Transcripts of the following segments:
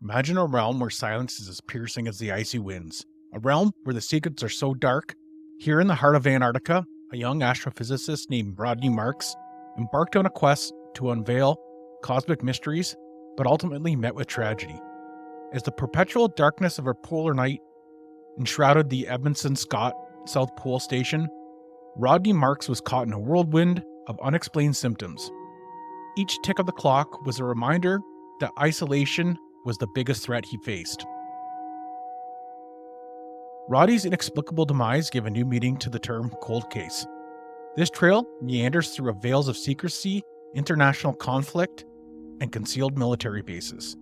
Imagine a realm where silence is as piercing as the icy winds. A realm where the secrets are so dark. Here in the heart of Antarctica, a young astrophysicist named Rodney Marks embarked on a quest to unveil cosmic mysteries, but ultimately met with tragedy. As the perpetual darkness of a polar night enshrouded the Edmondson Scott South Pole Station, Rodney Marks was caught in a whirlwind of unexplained symptoms. Each tick of the clock was a reminder that isolation was the biggest threat he faced. Roddy's inexplicable demise gave a new meaning to the term cold case. This trail meanders through veils of secrecy, international conflict, and concealed military bases.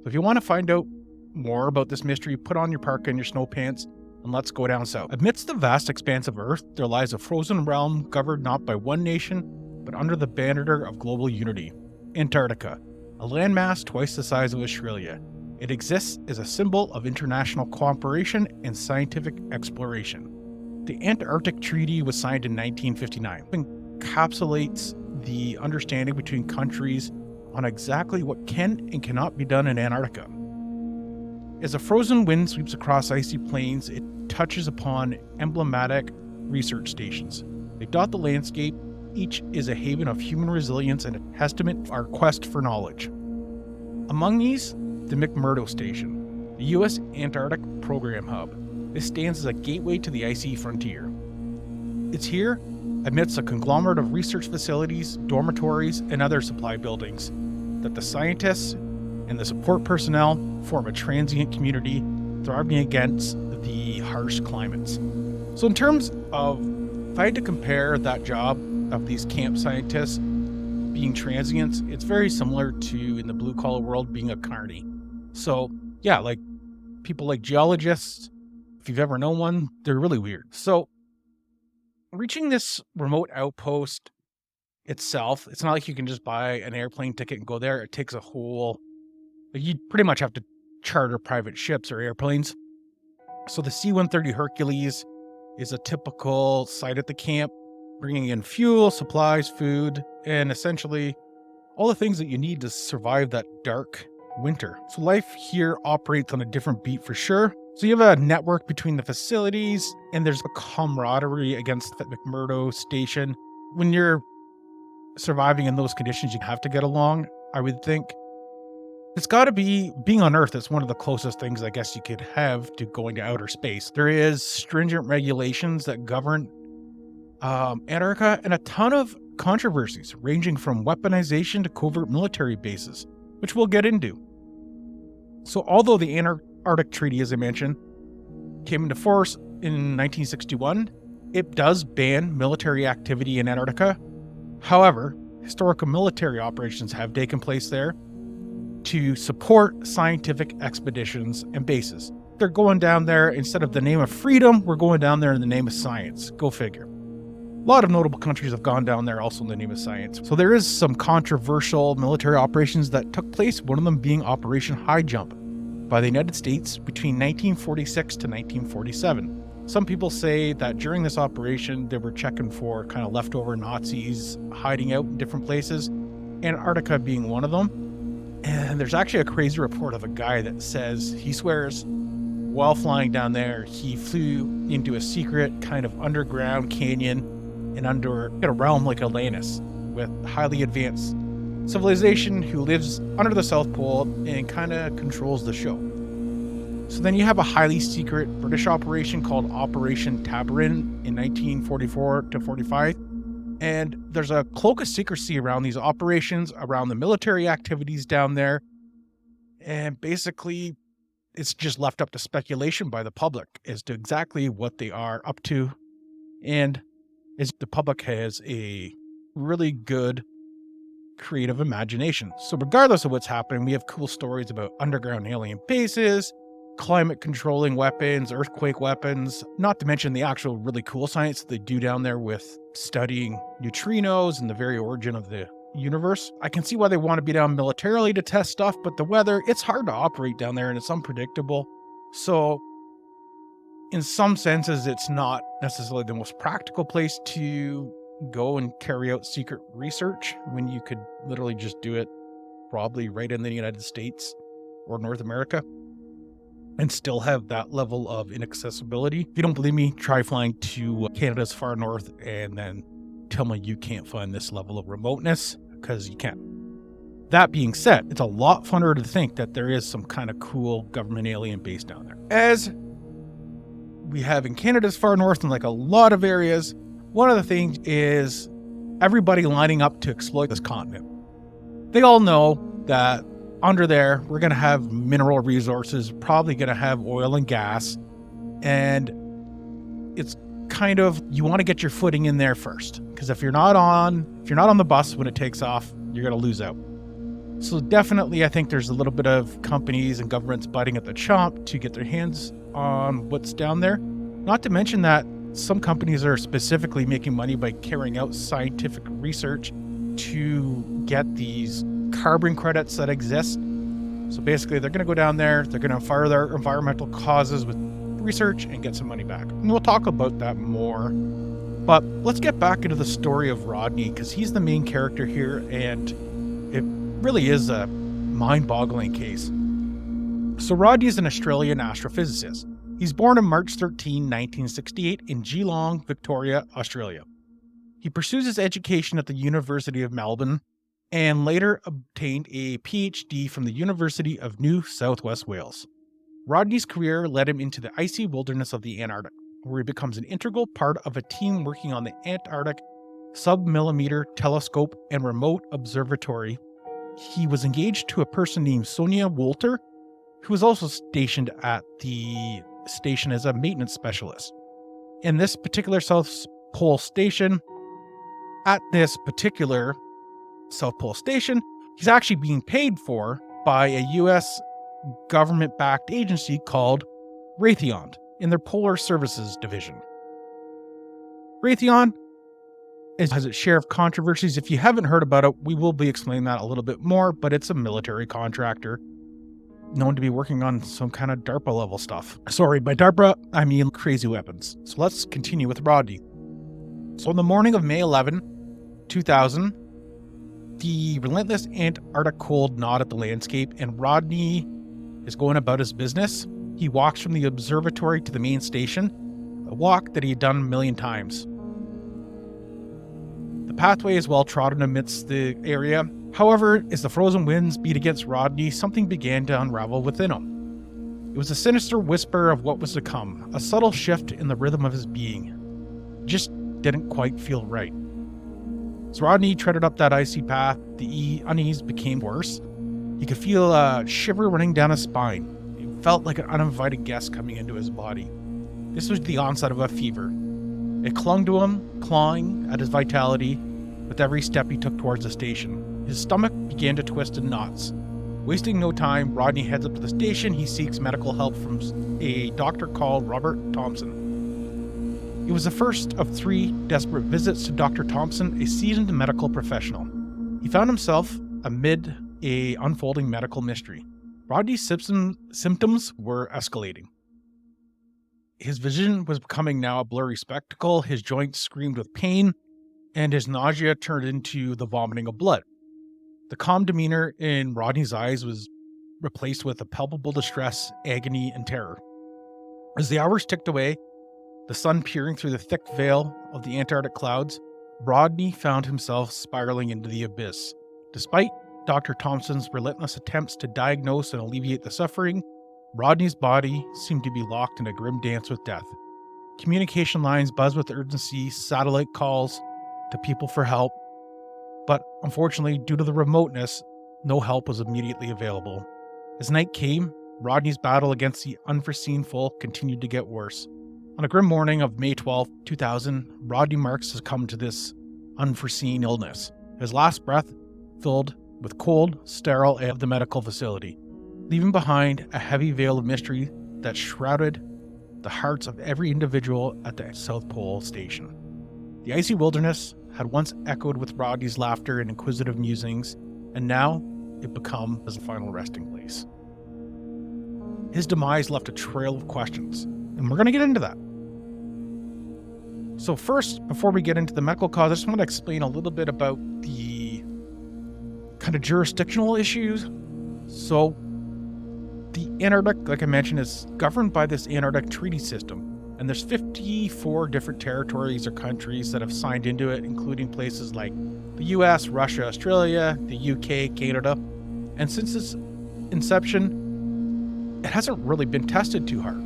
So if you want to find out more about this mystery, put on your parka and your snow pants, and let's go down south. Amidst the vast expanse of Earth, there lies a frozen realm governed not by one nation, but under the banner of global unity. Antarctica, a landmass twice the size of Australia. It exists as a symbol of international cooperation and scientific exploration. The Antarctic Treaty was signed in 1959 and encapsulates the understanding between countries on exactly what can and cannot be done in Antarctica. As a frozen wind sweeps across icy plains, it touches upon emblematic research stations. They dot the landscape. Each is a haven of human resilience and a testament to our quest for knowledge. Among these, the McMurdo Station, the U.S. Antarctic Program Hub. This stands as a gateway to the icy frontier. It's here, amidst a conglomerate of research facilities, dormitories, and other supply buildings, that the scientists and the support personnel form a transient community thriving against the harsh climates. So in terms of, if I had to compare that job of these camp scientists being transients, it's very similar to, in the blue collar world, being a carny. So yeah, like people like geologists, if you've ever known one, they're really weird. So reaching this remote outpost itself, it's not like you can just buy an airplane ticket and go there. It takes a whole, you pretty much have to charter private ships or airplanes. So the C-130 Hercules is a typical site at the camp, bringing in fuel, supplies, food, and essentially all the things that you need to survive that dark winter. So life here operates on a different beat for sure. So you have a network between the facilities, and there's a camaraderie against the McMurdo Station. When you're surviving in those conditions, you have to get along, I would think. It's got to be, being on Earth, it's one of the closest things I guess you could have to going to outer space. There is stringent regulations that govern Antarctica and a ton of controversies ranging from weaponization to covert military bases, which we'll get into. So although the Antarctic Treaty, as I mentioned, came into force in 1961, it does ban military activity in Antarctica. However, historical military operations have taken place there to support scientific expeditions and bases. They're going down there, instead of the name of freedom, we're going down there in the name of science. Go figure. A lot of notable countries have gone down there also in the name of science. So there is some controversial military operations that took place, one of them being Operation High Jump by the United States between 1946 to 1947. Some people say that during this operation, they were checking for kind of leftover Nazis hiding out in different places, Antarctica being one of them. And there's actually a crazy report of a guy that says, he swears, while flying down there, he flew into a secret kind of underground canyon and under a realm like Atlantis with highly advanced civilization who lives under the South Pole and kind of controls the show. So then you have a highly secret British operation called Operation Tabarin in 1944 to 45. And there's a cloak of secrecy around these operations, around the military activities down there. And basically, it's just left up to speculation by the public as to exactly what they are up to. And as the public has a really good creative imagination. So regardless of what's happening, we have cool stories about underground alien bases, climate controlling weapons, earthquake weapons, not to mention the actual really cool science that they do down there with studying neutrinos and the very origin of the universe. I can see why they want to be down militarily to test stuff, but the weather, it's hard to operate down there and it's unpredictable. So in some senses, it's not necessarily the most practical place to go and carry out secret research when you could literally just do it probably right in the United States. or North America and still have that level of inaccessibility. If you don't believe me, try flying to Canada's far north and then tell me you can't find this level of remoteness, because you can't. That being said, it's a lot funner to think that there is some kind of cool government alien base down there. As we have in Canada's far north and like a lot of areas, one of the things is everybody lining up to exploit this continent. They all know that under there, we're going to have mineral resources, probably going to have oil and gas. And it's kind of, you want to get your footing in there first. Because if you're not on the bus when it takes off, you're going to lose out. So definitely, I think there's a little bit of companies and governments biting at the chomp to get their hands on what's down there. Not to mention that some companies are specifically making money by carrying out scientific research to get these carbon credits that exist. So basically, they're going to go down there, they're going to fire their environmental causes with research and get some money back. And we'll talk about that more. But let's get back into the story of Rodney, because he's the main character here, and it really is a mind-boggling case. So Rodney is an Australian astrophysicist. He's born on March 13, 1968 in Geelong, Victoria, Australia. He pursues his education at the University of Melbourne and later obtained a PhD from the University of New South Wales Wales. Rodney's career led him into the icy wilderness of the Antarctic, where he becomes an integral part of a team working on the Antarctic Submillimeter Telescope and Remote Observatory. He was engaged to a person named Sonia Wolter, who was also stationed at the station as a maintenance specialist. In this particular South Pole station, he's actually being paid for by a U.S. government-backed agency called Raytheon in their Polar Services division. Raytheon has its share of controversies. If you haven't heard about it, we will be explaining that a little bit more, but it's a military contractor known to be working on some kind of DARPA level stuff. Sorry, by DARPA, I mean crazy weapons. So let's continue with Rodney. So on the morning of May 11, 2000, the relentless Antarctic cold gnawed at the landscape, and Rodney is going about his business. He walks from the observatory to the main station, a walk that he had done a million times. The pathway is well trodden amidst the area. However, as the frozen winds beat against Rodney, something began to unravel within him. It was a sinister whisper of what was to come, a subtle shift in the rhythm of his being. It just didn't quite feel right. As Rodney treaded up that icy path, the unease became worse. He could feel a shiver running down his spine. It felt like an uninvited guest coming into his body. This was the onset of a fever. It clung to him, clawing at his vitality with every step he took towards the station. His stomach began to twist in knots. Wasting no time, Rodney heads up to the station. He seeks medical help from a doctor called Robert Thompson. It was the first of 3 desperate visits to Dr. Thompson, a seasoned medical professional. He found himself amid an unfolding medical mystery. Rodney's symptoms were escalating. His vision was becoming now a blurry spectacle, his joints screamed with pain, and his nausea turned into the vomiting of blood. The calm demeanor in Rodney's eyes was replaced with a palpable distress, agony, and terror. As the hours ticked away, the sun peering through the thick veil of the Antarctic clouds, Rodney found himself spiraling into the abyss. Despite Dr. Thompson's relentless attempts to diagnose and alleviate the suffering, Rodney's body seemed to be locked in a grim dance with death. Communication lines buzzed with urgency, satellite calls to people for help, but unfortunately, due to the remoteness, no help was immediately available. As night came, Rodney's battle against the unforeseen foe continued to get worse. On a grim morning of May 12, 2000, Rodney Marks succumbed to this unforeseen illness. His last breath filled with cold, sterile air of the medical facility, leaving behind a heavy veil of mystery that shrouded the hearts of every individual at the South Pole station. The icy wilderness had once echoed with Rodney's laughter and inquisitive musings, and now it became his final resting place. His demise left a trail of questions, and we're going to get into that. So first, before we get into the medical cause, I just want to explain a little bit about the kind of jurisdictional issues. So The Antarctic, like I mentioned, is governed by this Antarctic treaty system. And there's 54 different territories or countries that have signed into it, including places like the US, Russia, Australia, the UK, Canada. And since its inception, it hasn't really been tested too hard.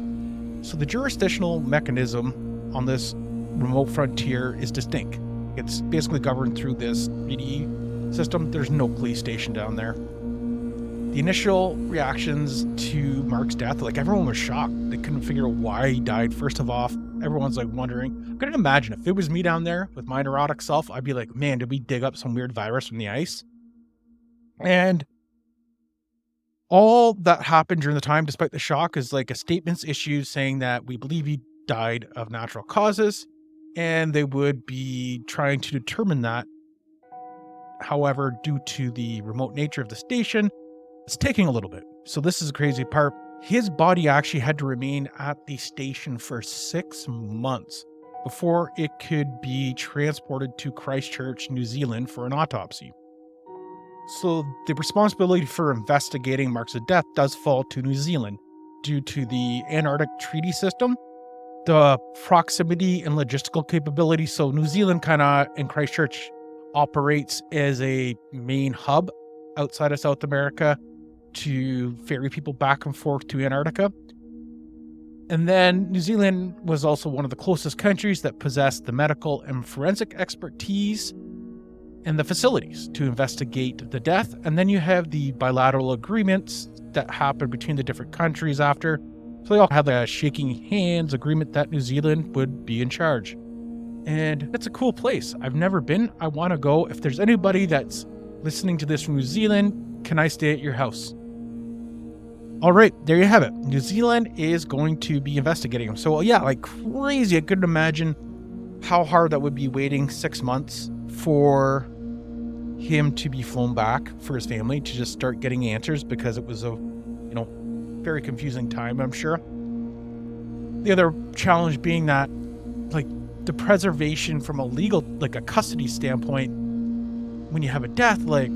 So the jurisdictional mechanism on this remote frontier is distinct. It's basically governed through this treaty system. There's no police station down there. The initial reactions to Mark's death, like everyone was shocked. They couldn't figure out why he died. First of all, everyone's like wondering. I couldn't imagine if it was me down there with my neurotic self, I'd be like, man, did we dig up some weird virus from the ice? And all that happened during the time, despite the shock, is like a statements issued saying that we believe he died of natural causes, and they would be trying to determine that. However, due to the remote nature of the station, it's taking a little bit. So this is the crazy part. His body actually had to remain at the station for 6 months before it could be transported to Christchurch, New Zealand for an autopsy. So the responsibility for investigating Mark's death does fall to New Zealand due to the Antarctic treaty system, the proximity and logistical capability. So New Zealand and Christchurch operates as a main hub outside of South America to ferry people back and forth to Antarctica. And then New Zealand was also one of the closest countries that possessed the medical and forensic expertise and the facilities to investigate the death. And then you have the bilateral agreements that happened between the different countries after. So they all had a shaking hands agreement that New Zealand would be in charge. And it's a cool place. I've never been. I want to go. If there's anybody that's listening to this from New Zealand, can I stay at your house? All right, there you have it. New Zealand is going to be investigating him. So yeah, like crazy. I couldn't imagine how hard that would be waiting 6 months for him to be flown back for his family to just start getting answers, because it was a, very confusing time, I'm sure. The other challenge being that, like, the preservation from a legal, like a custody standpoint, when you have a death, like,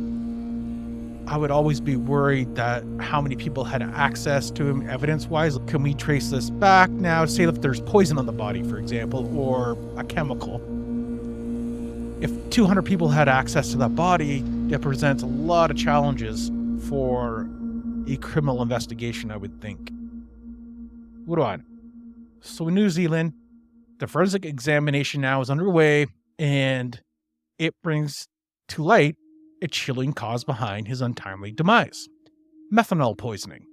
I would always be worried that how many people had access to him evidence-wise. Can we trace this back now? Say if there's poison on the body, for example, or a chemical. If 200 people had access to that body, it presents a lot of challenges for a criminal investigation, I would think. What do I know? So in New Zealand, the forensic examination now is underway, and it brings to light a chilling cause behind his untimely demise: methanol poisoning.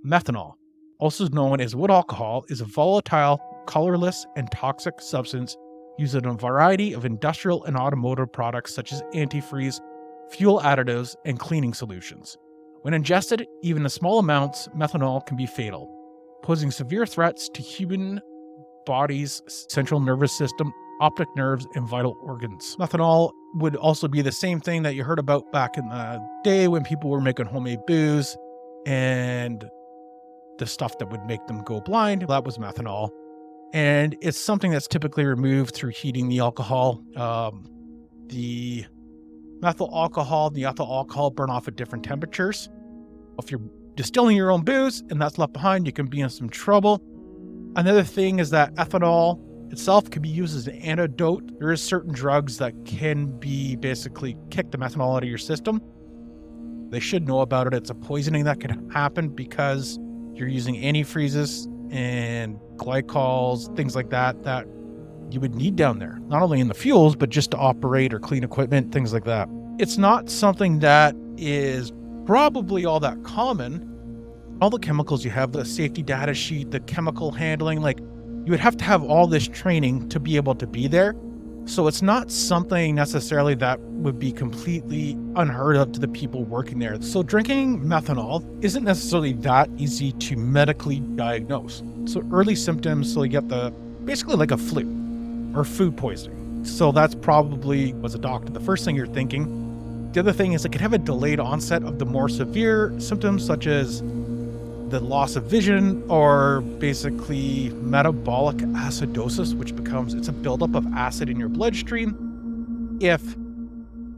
Methanol, also known as wood alcohol, is a volatile, colorless, and toxic substance used in a variety of industrial and automotive products such as antifreeze, fuel additives, and cleaning solutions. When ingested, even in small amounts, methanol can be fatal, posing severe threats to human body's central nervous system, optic nerves, and vital organs. Methanol would also be the same thing that you heard about back in the day when people were making homemade booze and the stuff that would make them go blind. That was methanol. And it's something that's typically removed through heating the alcohol. The methyl alcohol, the ethyl alcohol burn off at different temperatures. If you're distilling your own booze and that's left behind, you can be in some trouble. Another thing is that ethanol itself can be used as an antidote. There is certain drugs that can be basically kick the methanol out of your system. They should know about it. It's a poisoning that can happen because you're using antifreezes and glycols, things like that, that you would need down there, not only in the fuels, but just to operate or clean equipment, things like that. It's not something that is probably all that common. All the chemicals you have, the safety data sheet, the chemical handling, like you would have to have all this training to be able to be there. So it's not something necessarily that would be completely unheard of to the people working there. So drinking methanol isn't necessarily that easy to medically diagnose. So early symptoms, so you get basically like a flu or food poisoning. So that's probably, as a doctor, the first thing you're thinking. The other thing is it could have a delayed onset of the more severe symptoms, such as the loss of vision, or basically metabolic acidosis, which it's a buildup of acid in your bloodstream. If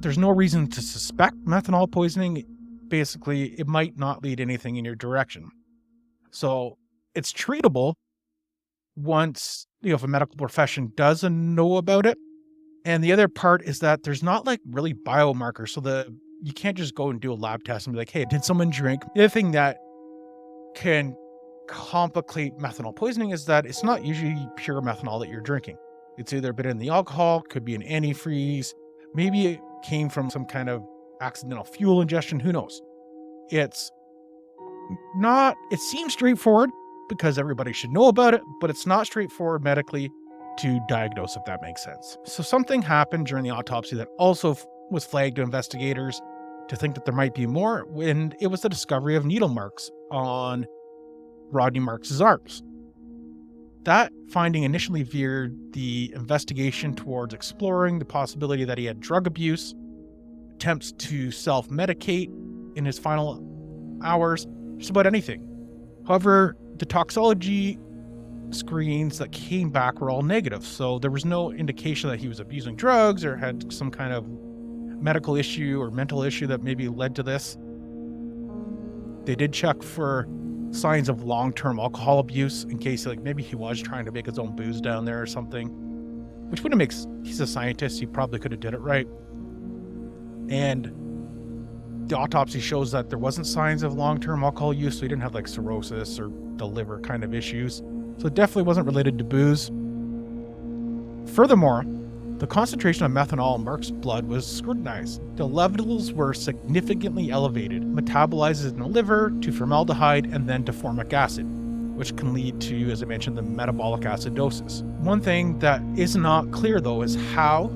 there's no reason to suspect methanol poisoning, basically it might not lead anything in your direction. So it's treatable once, if a medical profession doesn't know about it. And the other part is that there's not like really biomarkers. So you can't just go and do a lab test and be like, hey, did someone drink? The other thing that can complicate methanol poisoning is that it's not usually pure methanol that you're drinking. It's either been in the alcohol, could be an antifreeze, maybe it came from some kind of accidental fuel ingestion, who knows? It seems straightforward because everybody should know about it, but it's not straightforward medically to diagnose, if that makes sense. So something happened during the autopsy that also was flagged to investigators to think that there might be more, and it was the discovery of needle marks on Rodney Marks' arms. That finding initially veered the investigation towards exploring the possibility that he had drug abuse, attempts to self-medicate in his final hours, just about anything. However, the toxology screens that came back were all negative, so there was no indication that he was abusing drugs or had some kind of medical issue or mental issue that maybe led to this. They did check for signs of long-term alcohol abuse in case maybe he was trying to make his own booze down there or something, which wouldn't make he's a scientist, he probably could have did it right. And the autopsy shows that there wasn't signs of long-term alcohol use, so he didn't have cirrhosis or the liver kind of issues. So it definitely wasn't related to booze. Furthermore, the concentration of methanol in Mark's blood was scrutinized. The levels were significantly elevated, metabolizes in the liver to formaldehyde and then to formic acid, which can lead to, as I mentioned, the metabolic acidosis. One thing that is not clear, though, is how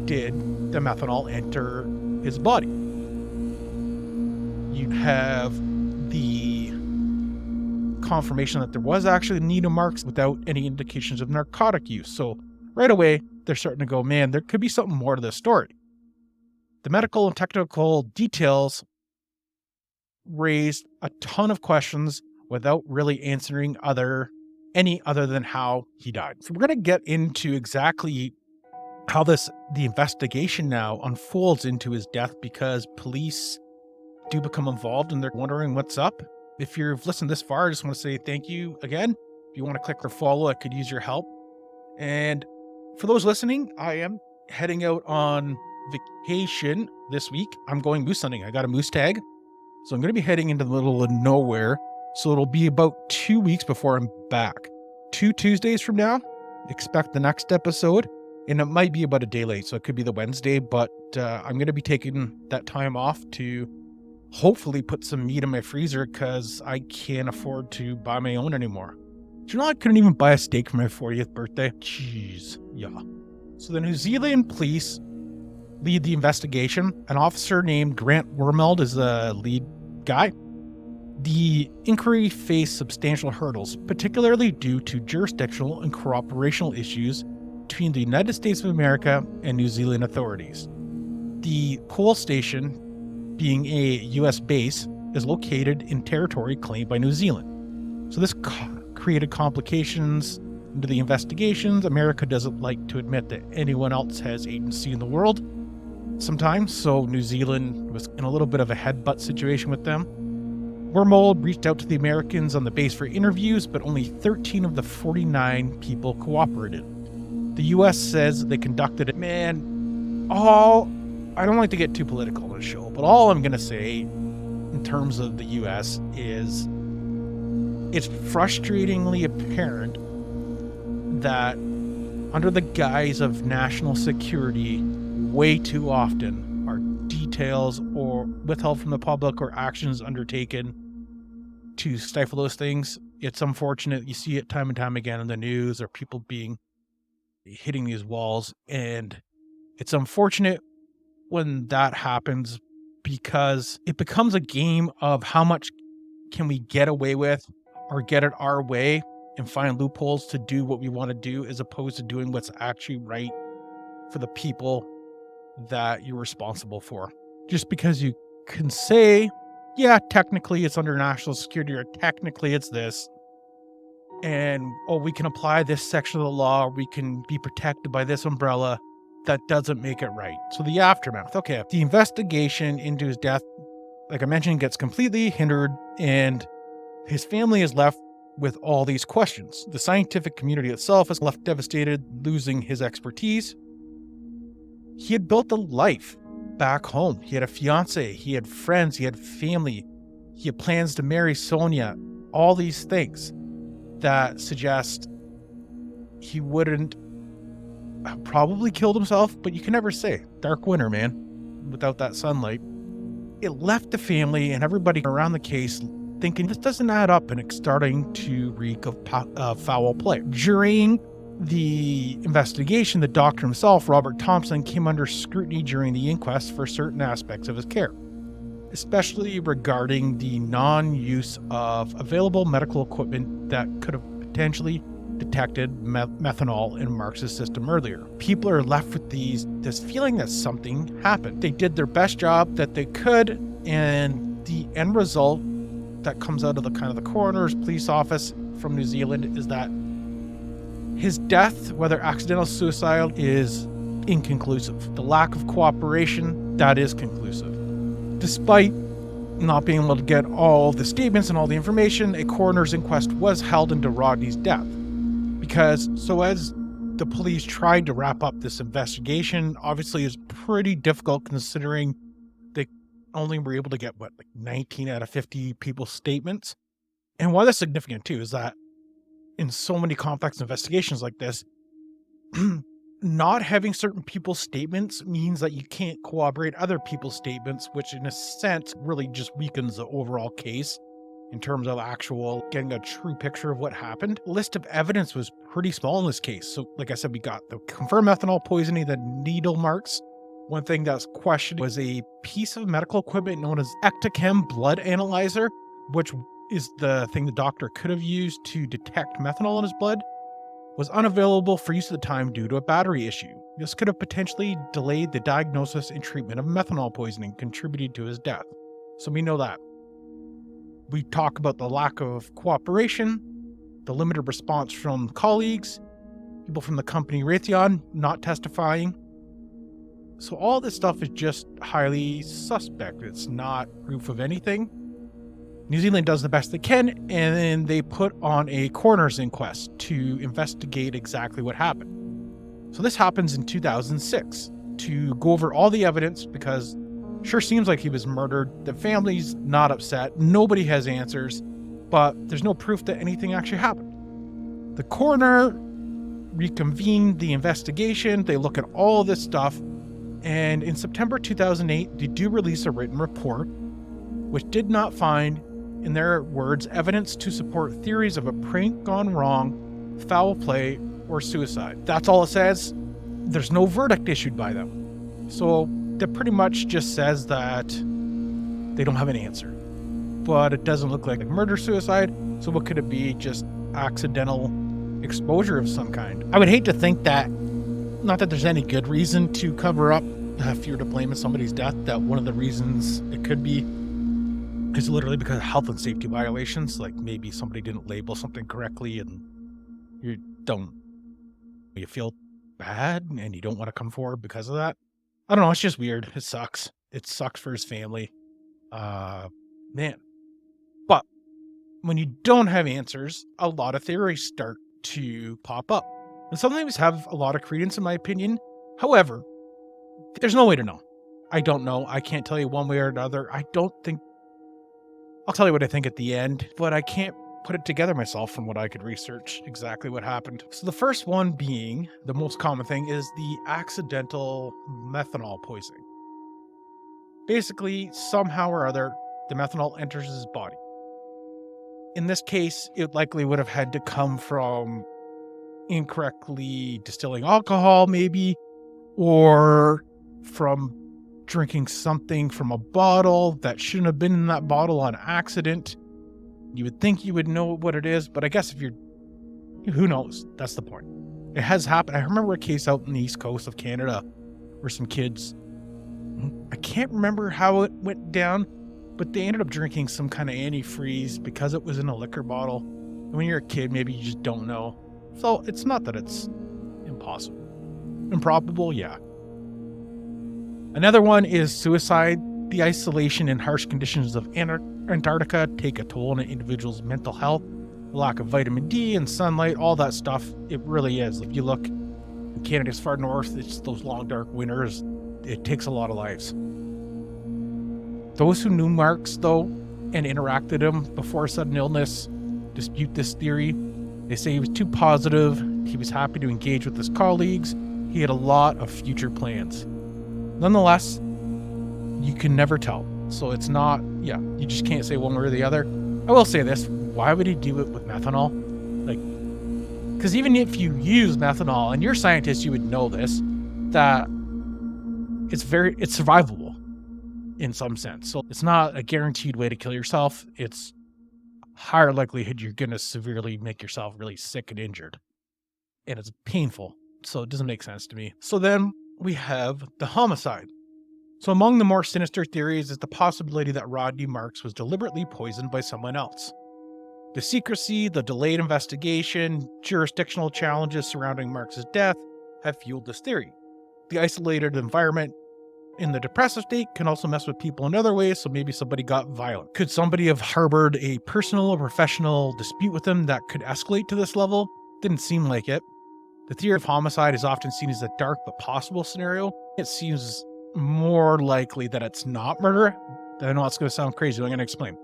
did the methanol enter his body? You have the confirmation that there was actually needle marks without any indications of narcotic use. So right away, they're starting to go, man, there could be something more to this story. The medical and technical details raised a ton of questions without really answering any other than how he died. So we're going to get into exactly how the investigation now unfolds into his death, because police do become involved and they're wondering what's up. If you've listened this far, I just want to say thank you again. If you want to click or follow, I could use your help. And for those listening, I am heading out on vacation this week. I'm going moose hunting. I got a moose tag. So I'm going to be heading into the middle of nowhere. So it'll be about 2 weeks before I'm back. 2 Tuesdays from now, expect the next episode. And it might be about a day late, so it could be the Wednesday. But I'm going to be taking that time off to hopefully put some meat in my freezer, because I can't afford to buy my own anymore. Do you know I couldn't even buy a steak for my 40th birthday? Jeez, yeah. So the New Zealand police lead the investigation. An officer named Grant Wormeld is the lead guy. The inquiry faced substantial hurdles, particularly due to jurisdictional and cooperational issues between the United States of America and New Zealand authorities. The coal station, being a U.S. base, is located in territory claimed by New Zealand. So this created complications into the investigations. America doesn't like to admit that anyone else has agency in the world sometimes, so New Zealand was in a little bit of a headbutt situation with them. Wormald reached out to the Americans on the base for interviews, but only 13 of the 49 people cooperated. The U.S. says they conducted it. I don't like to get too political on the show, but all I'm going to say in terms of the U.S. is it's frustratingly apparent that under the guise of national security, way too often are details or withheld from the public or actions undertaken to stifle those things. It's unfortunate. You see it time and time again in the news, or people hitting these walls, and it's unfortunate when that happens, because it becomes a game of how much can we get away with or get it our way and find loopholes to do what we want to do, as opposed to doing what's actually right for the people that you're responsible for. Just because you can say, yeah, technically it's under national security, or technically it's this, and we can apply this section of the law, we can be protected by this umbrella, that doesn't make it right. So the aftermath. Okay, the investigation into his death, like I mentioned, gets completely hindered, and His family is left with all these questions. The scientific community itself is left devastated, losing his expertise. He had built a life back home. He had a fiance, he had friends, he had family. He had plans to marry Sonia. All these things that suggest he wouldn't have probably killed himself, but you can never say. Dark winter, man, without that sunlight. It left the family and everybody around the case thinking this doesn't add up, and it's starting to reek of foul play. During the investigation, the doctor himself, Robert Thompson, came under scrutiny during the inquest for certain aspects of his care, especially regarding the non-use of available medical equipment that could have potentially detected methanol in Marx's system earlier. People are left with this feeling that something happened. They did their best job that they could, and the end result that comes out of the coroner's police office from New Zealand is that his death, whether accidental suicide, is inconclusive. The lack of cooperation, that is conclusive. Despite not being able to get all the statements and all the information, a coroner's inquest was held into Rodney's death. As the police tried to wrap up this investigation, obviously is pretty difficult considering they only were able to get 19 out of 50 people's statements. And why that's significant too is that in so many complex investigations like this, not having certain people's statements means that you can't corroborate other people's statements, which in a sense really just weakens the overall case in terms of actual getting a true picture of what happened. The list of evidence was pretty small in this case. So like I said, we got the confirmed methanol poisoning, the needle marks. One thing that's questioned was a piece of medical equipment known as Ectochem blood analyzer, which is the thing the doctor could have used to detect methanol in his blood, was unavailable for use at the time due to a battery issue. This could have potentially delayed the diagnosis and treatment of methanol poisoning, contributing to his death. So we know that. We talk about the lack of cooperation, the limited response from colleagues, people from the company Raytheon not testifying. So all this stuff is just highly suspect. It's not proof of anything. New Zealand does the best they can, and then they put on a coroner's inquest to investigate exactly what happened. So this happens in 2006 to go over all the evidence, because sure seems like he was murdered. The family's not upset. Nobody has answers, but there's no proof that anything actually happened. The coroner reconvened the investigation. They look at all this stuff, and in September 2008, they do release a written report, which did not find, in their words, evidence to support theories of a prank gone wrong, foul play, or suicide. That's all it says. There's no verdict issued by them. So that pretty much just says that they don't have an answer. But it doesn't look like a murder-suicide, so what could it be? Just accidental exposure of some kind. I would hate to think that, not that there's any good reason to cover up if you're to blame somebody's death, that one of the reasons it could be is literally because of health and safety violations. Like maybe somebody didn't label something correctly and you feel bad and you don't want to come forward because of that. I don't know. It's just weird. It sucks. It sucks for his family. Man. But when you don't have answers, a lot of theories start to pop up. And some things have a lot of credence in my opinion. However, there's no way to know. I don't know. I can't tell you one way or another. I'll tell you what I think at the end, but I can't put it together myself from what I could research exactly what happened. So the first one being, the most common thing, is the accidental methanol poisoning. Basically, somehow or other, the methanol enters his body. In this case, it likely would have had to come from incorrectly distilling alcohol, maybe, or from drinking something from a bottle that shouldn't have been in that bottle on accident. You would think you would know what it is, but I guess who knows? That's the point. It has happened. I remember a case out in the east coast of Canada where some kids, I can't remember how it went down, but they ended up drinking some kind of antifreeze because it was in a liquor bottle. And when you're a kid, maybe you just don't know. So it's not that it's impossible. Improbable, yeah. Another one is suicide. The isolation and harsh conditions of Antarctica take a toll on an individual's mental health. The lack of vitamin D and sunlight, all that stuff, it really is. If you look in Canada's far north, it's those long dark winters. It takes a lot of lives. Those who knew Marks, though, and interacted with him before sudden illness dispute this theory. They say he was too positive, he was happy to engage with his colleagues, he had a lot of future plans. Nonetheless, you can never tell. So it's not, you just can't say one way or the other. I will say this, why would he do it with methanol? Because even if you use methanol, and you're scientists, you would know this, that it's survivable in some sense. So it's not a guaranteed way to kill yourself. It's higher likelihood you're going to severely make yourself really sick and injured. And it's painful. So it doesn't make sense to me. So then we have the homicide. So among the more sinister theories is the possibility that Rodney Marks was deliberately poisoned by someone else. The secrecy, the delayed investigation, jurisdictional challenges surrounding Marks' death have fueled this theory. The isolated environment in the depressive state can also mess with people in other ways, so maybe somebody got violent. Could somebody have harbored a personal or professional dispute with him that could escalate to this level? Didn't seem like it. The theory of homicide is often seen as a dark but possible scenario. It seems more likely that it's not murder. I know it's going to sound crazy, but I'm going to explain.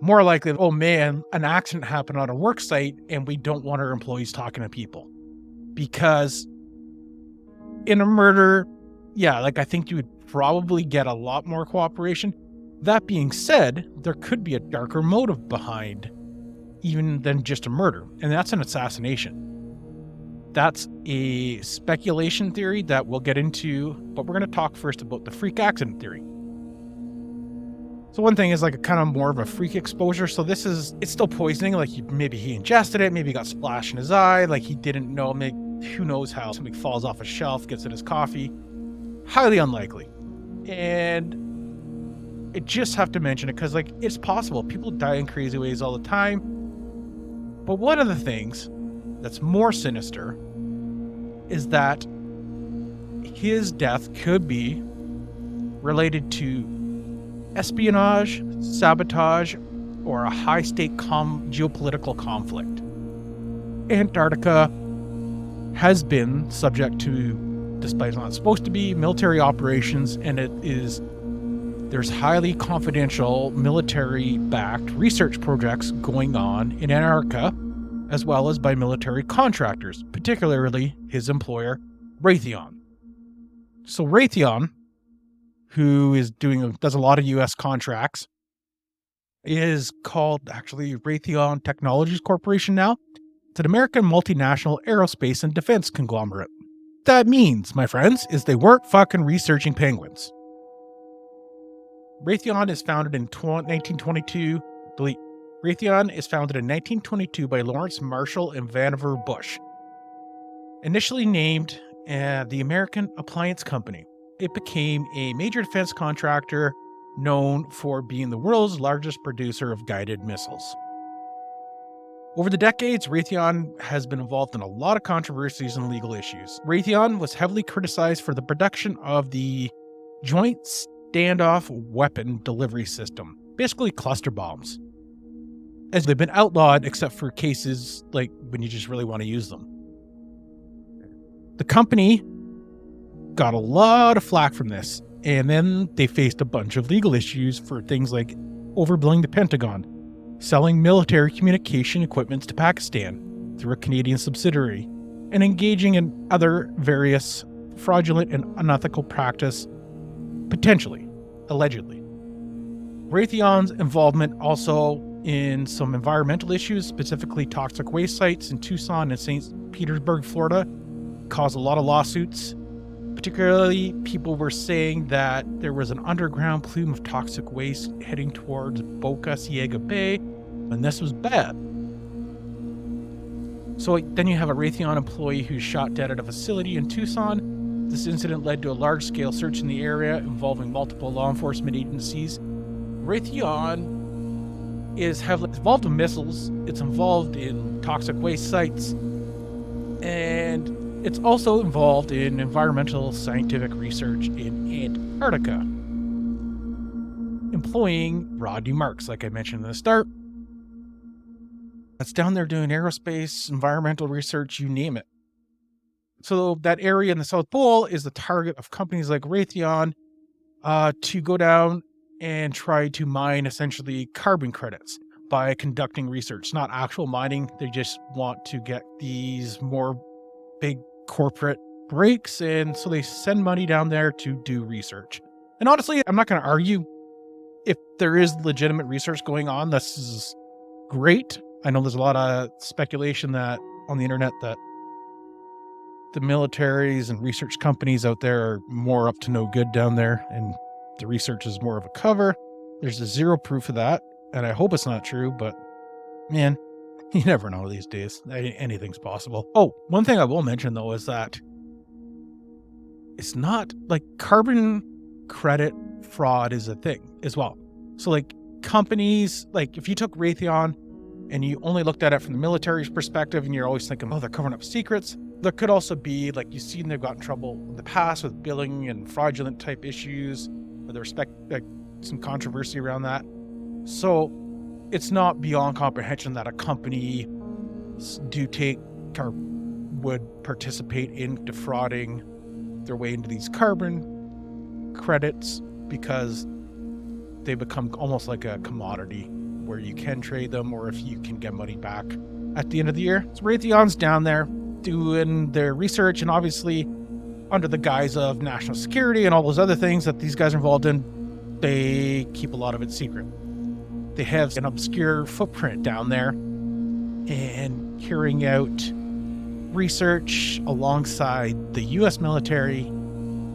More likely, oh man, an accident happened on a work site and we don't want our employees talking to people. Because in a murder, I think you would probably get a lot more cooperation. That being said, there could be a darker motive behind even than just a murder, and that's an assassination. That's a speculation theory that we'll get into, but we're going to talk first about the freak accident theory. So one thing is like a kind of more of a freak exposure. So it's still poisoning. Like maybe he ingested it, maybe he got splashed in his eye, like he didn't know, maybe who knows how something falls off a shelf, gets in his coffee. Highly unlikely. And I just have to mention it because it's possible. People die in crazy ways all the time. But one of the things that's more sinister is that his death could be related to espionage, sabotage, or a high-stake geopolitical conflict. Antarctica has been subject to, despite it's not supposed to be, military operations, and there's highly confidential military-backed research projects going on in Antarctica, as well as by military contractors, particularly his employer, Raytheon. So Raytheon, who does a lot of U.S. contracts, is called actually Raytheon Technologies Corporation now. It's an American multinational aerospace and defense conglomerate. What that means, my friends, is they weren't fucking researching penguins. Raytheon is founded in 1922. Raytheon is founded in 1922 by Lawrence Marshall and Vannevar Bush. Initially named the American Appliance Company, it became a major defense contractor known for being the world's largest producer of guided missiles. Over the decades, Raytheon has been involved in a lot of controversies and legal issues. Raytheon was heavily criticized for the production of the Joint Standoff Weapon Delivery System, basically cluster bombs, as they've been outlawed except for cases like when you just really want to use them. The company got a lot of flack from this, and then they faced a bunch of legal issues for things like overbilling the Pentagon, selling military communication equipment to Pakistan through a Canadian subsidiary, and engaging in other various fraudulent and unethical practice, potentially, allegedly. Raytheon's involvement also in some environmental issues, specifically toxic waste sites in Tucson and St. Petersburg, Florida, caused a lot of lawsuits. Particularly, people were saying that there was an underground plume of toxic waste heading towards Boca Ciega Bay, and this was bad. So then you have a Raytheon employee who's shot dead at a facility in Tucson. This incident led to a large-scale search in the area involving multiple law enforcement agencies. Raytheon is heavily involved in missiles, it's involved in toxic waste sites, and it's also involved in environmental scientific research in Antarctica. employing Rodney Marks, like I mentioned in the start. That's down there doing aerospace, environmental research, you name it. So that area in the South Pole is the target of companies like Raytheon to go down and try to mine essentially carbon credits by conducting research, not actual mining. They just want to get these more big corporate breaks. And so they send money down there to do research. And honestly, I'm not going to argue if there is legitimate research going on. This is great. I know there's a lot of speculation that on the internet that the militaries and research companies out there are more up to no good down there, and the research is more of a cover. There's zero proof of that, and I hope it's not true, but man, you never know these days. Anything's possible. Oh, one thing I will mention though is that it's not like carbon credit fraud is a thing as well. So like companies, like if you took Raytheon and you only looked at it from the military's perspective and you're always thinking, oh, they're covering up secrets. There could also be, like you've seen, they've got in trouble in the past with billing and fraudulent type issues, with respect, like some controversy around that. So it's not beyond comprehension that a company do take or would participate in defrauding their way into these carbon credits because they become almost like a commodity where you can trade them or if you can get money back at the end of the year. So Raytheon's down there doing their research, and obviously under the guise of national security and all those other things that these guys are involved in, they keep a lot of it secret. They have an obscure footprint down there and carrying out research alongside the U.S. military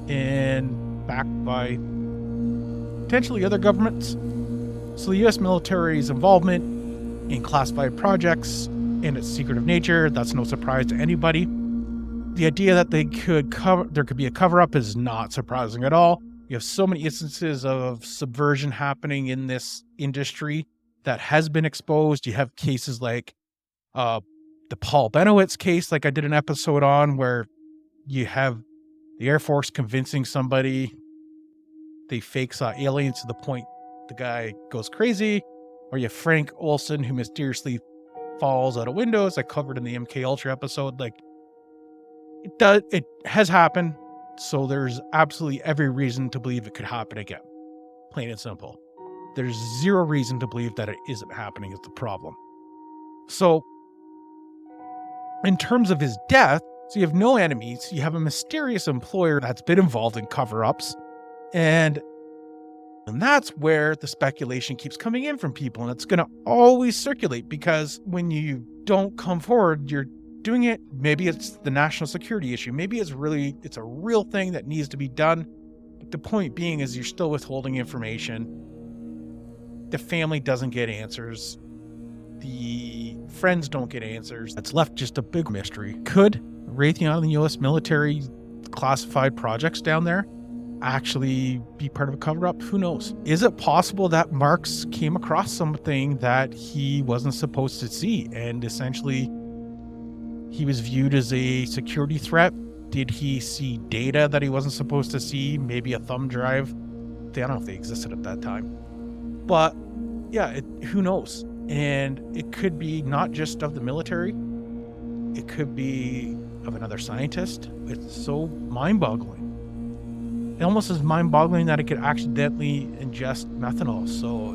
and backed by potentially other governments. So the U.S. military's involvement in classified projects and its secretive nature, that's no surprise to anybody. The idea that there could be a cover-up is not surprising at all. You have so many instances of subversion happening in this industry that has been exposed. You have cases like the Paul Benowitz case, like I did an episode on, where you have the Air Force convincing somebody they fake saw aliens to the point the guy goes crazy. Or you have Frank Olson, who mysteriously falls out of windows, I covered in the MK Ultra episode. Like it has happened. So there's absolutely every reason to believe it could happen again. Plain and simple. There's zero reason to believe that it isn't happening is the problem. So in terms of his death, so you have no enemies. You have a mysterious employer that's been involved in cover-ups. And that's where the speculation keeps coming in from people. And it's going to always circulate because when you don't come forward, you're doing it. Maybe it's the national security issue. Maybe it's a real thing that needs to be done. But the point being is you're still withholding information. The family doesn't get answers. The friends don't get answers. It's left just a big mystery. Could Raytheon and the U.S. military classified projects down there actually be part of a cover-up? Who knows? Is it possible that Marks came across something that he wasn't supposed to see and essentially he was viewed as a security threat? Did he see data that he wasn't supposed to see? Maybe a thumb drive? I don't know if they existed at that time. But yeah, who knows? And it could be not just of the military. It could be of another scientist. It's so mind-boggling. It almost is mind-boggling that it could accidentally ingest methanol. So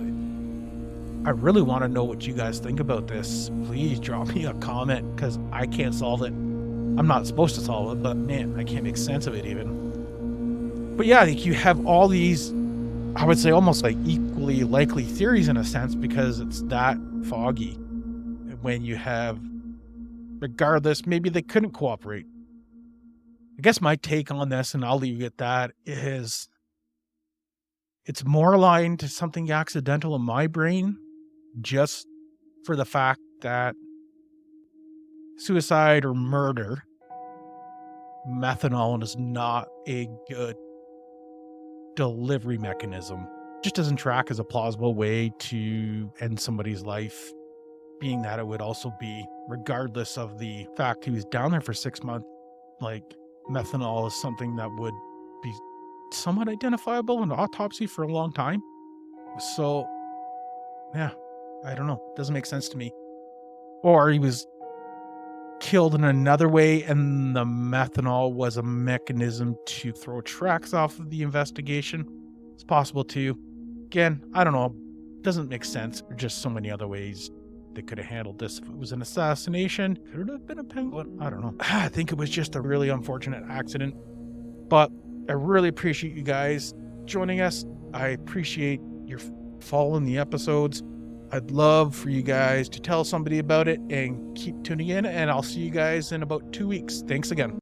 I really want to know what you guys think about this. Please drop me a comment because I can't solve it. I'm not supposed to solve it, but man, I can't make sense of it even. But yeah, you have all these, I would say almost like equally likely theories in a sense because it's that foggy. When you have, regardless, maybe they couldn't cooperate. I guess my take on this, and I'll leave it at that, is it's more aligned to something accidental in my brain just for the fact that suicide or murder, methanol is not a good delivery mechanism. It just doesn't track as a plausible way to end somebody's life, being that it would also be, regardless of the fact he was down there for 6 months, like methanol is something that would be somewhat identifiable in autopsy for a long time. So, yeah, I don't know. Doesn't make sense to me. Or he was killed in another way, and the methanol was a mechanism to throw tracks off of the investigation. It's possible too. Again, I don't know. Doesn't make sense. There's just so many other ways they could have handled this. If it was an assassination, could it have been a penguin? I don't know. I think it was just a really unfortunate accident. But I really appreciate you guys joining us. I appreciate your following the episodes. I'd love for you guys to tell somebody about it and keep tuning in, and I'll see you guys in about 2 weeks. Thanks again.